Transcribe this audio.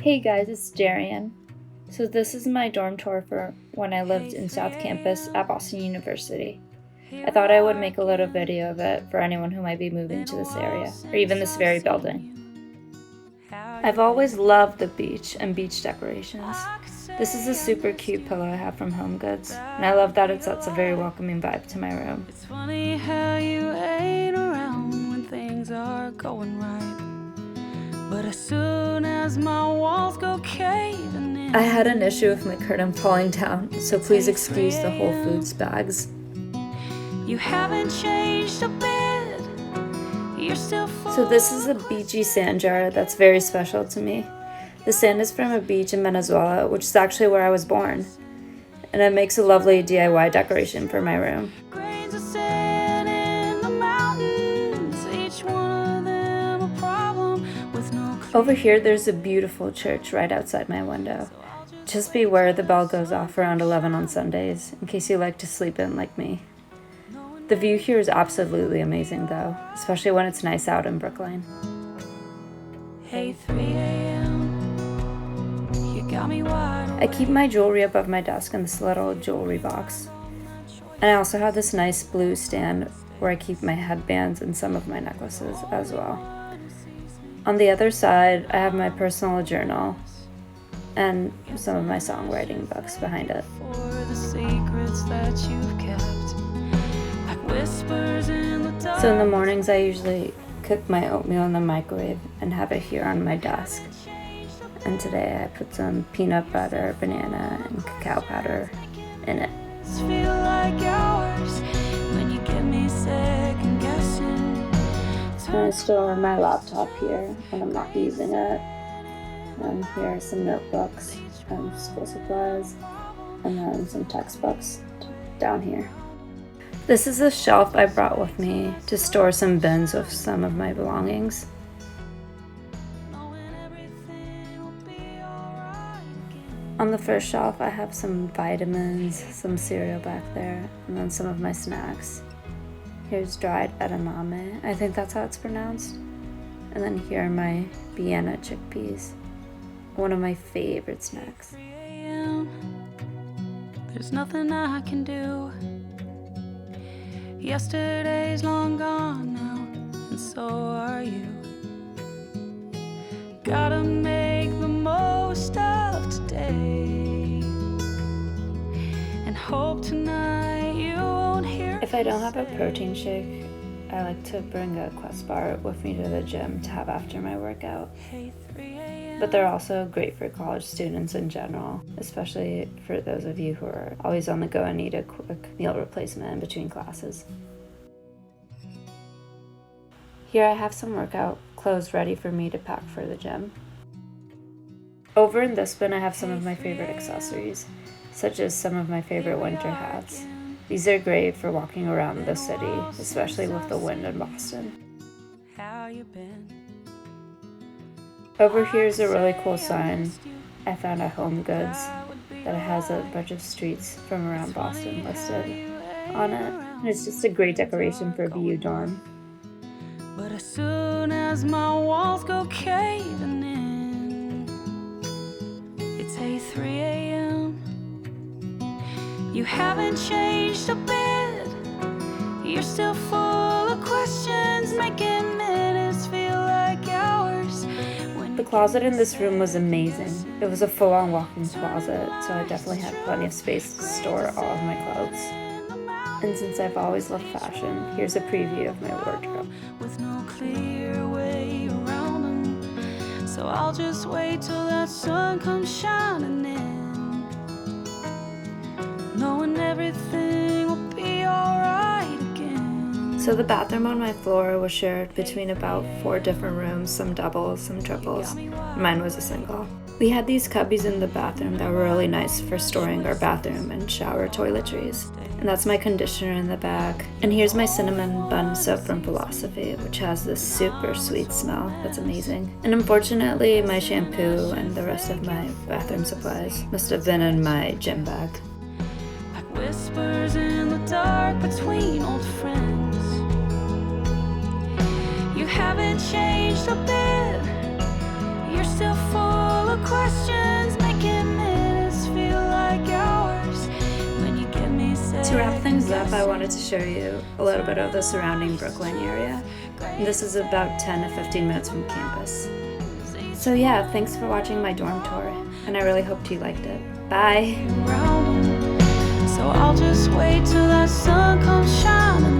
Hey guys, it's Darien. So this is my dorm tour for when I lived in South Campus at Boston University. I thought I would make a little video of it for anyone who might be moving to this area, or even this very building. I've always loved the beach and beach decorations. This is a super cute pillow I have from Home Goods, and I love that it sets a very welcoming vibe to my room. It's funny how you ain't around when things are going right. But as soon as my walls go caving in, I had an issue with my curtain falling down, so please excuse the Whole Foods bags. You haven't changed a bit. You're still full. So this is a beachy sand jar that's very special to me. The sand is from a beach in Venezuela, which is actually where I was born. And it makes a lovely DIY decoration for my room. Grains of sand in the mountains, each one of them a problem with no clear. Over here, there's a beautiful church right outside my window. Just beware the bell goes off around 11 on Sundays, in case you like to sleep in like me. The view here is absolutely amazing though, especially when it's nice out in Brookline. Hey, 3 a.m. You got me wide I keep my jewelry above my desk in this little jewelry box. And I also have this nice blue stand where I keep my headbands and some of my necklaces as well. On the other side, I have my personal journal and some of my songwriting books behind it. for the secrets that you've kept, like whispers in the dark. So in the mornings, I usually cook my oatmeal in the microwave and have it here on my desk. And today I put some peanut butter, banana, and cacao powder in it. Feel like hours when you get me second guessing. And I store my laptop here when I'm not using it. And here are some notebooks and school supplies, and then some textbooks down here. This is a shelf I brought with me to store some bins with some of my belongings. Knowing everything will be alright again. On the first shelf, I have some vitamins, some cereal back there, and then some of my snacks. Here's dried edamame, I think that's how it's pronounced. And then here are my Vienna chickpeas, one of my favorite snacks. 3 a.m. There's nothing I can do. Yesterday's long gone now, and so are you. Gotta make the most of today, and hope tonight you won't hear. If I don't have a protein shake, I like to bring a Quest bar with me to the gym to have after my workout. Hey, 3 a.m. But they're also great for college students in general, especially for those of you who are always on the go and need a quick meal replacement in between classes. Here I have some workout clothes ready for me to pack for the gym. Over in this bin I have some of my favorite accessories, such as some of my favorite winter hats. These are great for walking around the city, especially with the wind in Boston. How you been? Over here is a really cool sign I found at Home Goods that has a bunch of streets from around Boston listed on it. And it's just a great decoration for a BU dorm. But as soon as my walls go caving in, it's 3 a.m. You haven't changed a bit. You're still full of questions, making minutes feel like hours. The closet in this room was amazing. It was a full-on walk-in closet, so I definitely had plenty of space to store all of my clothes. And since I've always loved fashion, here's a preview of my wardrobe. With no clear way around them, so I'll just wait till that sun comes shining in, knowing everything will be alright again. So the bathroom on my floor was shared between about 4 different rooms, some doubles, some triples. Mine was a single. We had these cubbies in the bathroom that were really nice for storing our bathroom and shower toiletries. And that's my conditioner in the back. And here's my cinnamon bun soap from Philosophy, which has this super sweet smell that's amazing. And unfortunately, my shampoo and the rest of my bathroom supplies must have been in my gym bag. Like whispers in the dark between old friends. You haven't changed a bit. You're still full of questions making minutes feel like hours when you give me To wrap things up, I wanted to show you a little bit of the surrounding Brookline area. And this is about 10 to 15 minutes from campus. So yeah, thanks for watching my dorm tour, and I really hoped you liked it. Bye! So I'll just wait till that sun comes shining